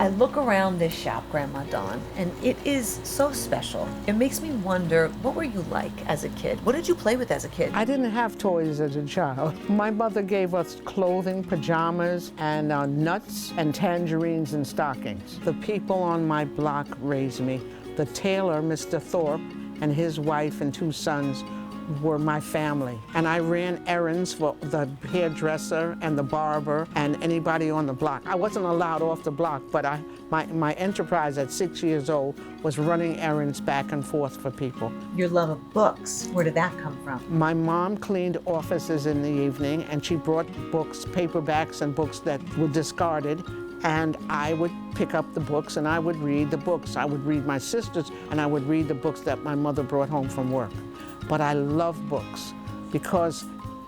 I look around this shop, Grandma Dawn, and it is so special. It makes me wonder, what were you like as a kid? What did you play with as a kid? I didn't have toys as a child. My mother gave us clothing, pajamas, and nuts and tangerines and stockings. The people on my block raised me. The tailor, Mr. Thorpe, and his wife and 2 sons were my family. And I ran errands for the hairdresser and the barber and anybody on the block. I wasn't allowed off the block, but my enterprise at 6 years old was running errands back and forth for people. Your love of books, where did that come from? My mom cleaned offices in the evening, and she brought books, paperbacks and books that were discarded, and I would pick up the books and I would read the books. I would read my sisters, and I would read the books that my mother brought home from work. But I love books because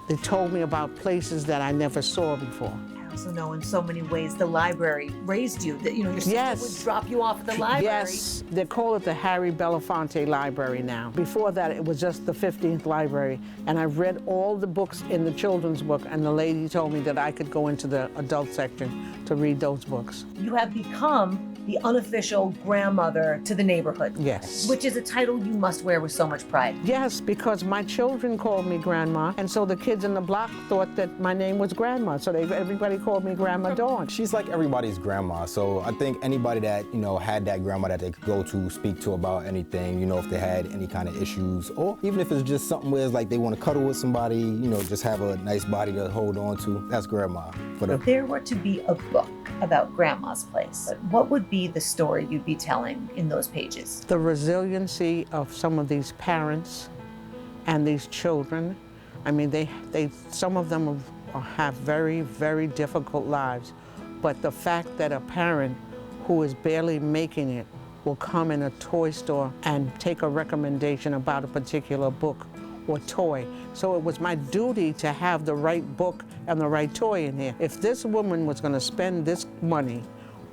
they told me about places that I never saw before. I also know in so many ways the library raised you, that your sister would drop you off at the library. Yes, they call it the Harry Belafonte Library now. Before that, it was just the 15th library, and I read all the books in the children's book, and the lady told me that I could go into the adult section to read those books. You have become the unofficial grandmother to the neighborhood. Yes. Which is a title you must wear with so much pride. Yes, because my children called me Grandma, and so the kids in the block thought that my name was Grandma, so everybody called me Grandma Dawn. She's like everybody's grandma, so I think anybody that, had that grandma that they could go to, speak to about anything, if they had any kind of issues, or even if it's just something where it's like they want to cuddle with somebody, just have a nice body to hold on to, that's Grandma. If there were to be a book about Grandma's place, what would be the story you'd be telling in those pages? The resiliency of some of these parents and these children. I mean, some of them have very, very difficult lives, but the fact that a parent who is barely making it will come in a toy store and take a recommendation about a particular book or toy. So it was my duty to have the right book and the right toy in here. If this woman was going to spend this money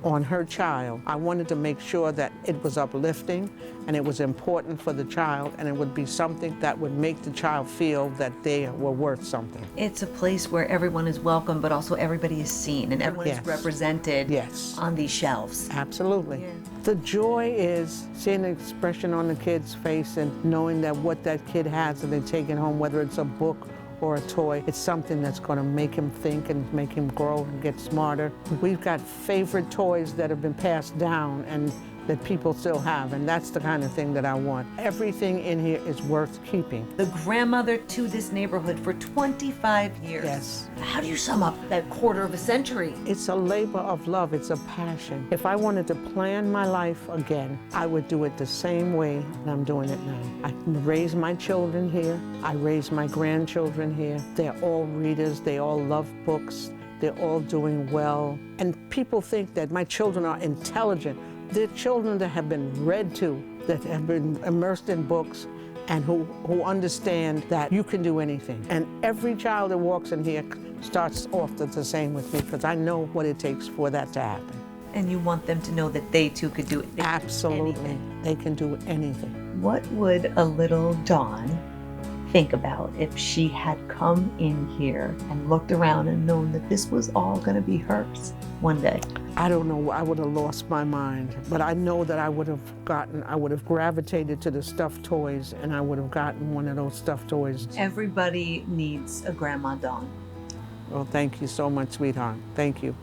on her child, I wanted to make sure that it was uplifting and it was important for the child, and it would be something that would make the child feel that they were worth something. It's a place where everyone is welcome, but also everybody is seen and everyone is represented on these shelves. Absolutely. Yeah. The joy is seeing the expression on the kid's face and knowing that what that kid has and they take it home, whether it's a book or a toy, it's something that's going to make him think and make him grow and get smarter. We've got favorite toys that have been passed down and that people still have, and that's the kind of thing that I want. Everything in here is worth keeping. The grandmother to this neighborhood for 25 years. Yes. How do you sum up that quarter of a century? It's a labor of love, it's a passion. If I wanted to plan my life again, I would do it the same way that I'm doing it now. I raise my children here, I raise my grandchildren here. They're all readers, they all love books, they're all doing well. And people think that my children are intelligent. They're children that have been read to, that have been immersed in books, and who understand that you can do anything. And every child that walks in here starts off the same with me, because I know what it takes for that to happen. And you want them to know that they too could do Absolutely. anything. They can do anything. What would a little Dawn think about if she had come in here and looked around and known that this was all going to be hers one day? I don't know, I would have lost my mind, but I know that I would have gravitated to the stuffed toys, and I would have gotten one of those stuffed toys. Everybody needs a Grandma Dawn. Well, thank you so much, sweetheart. Thank you.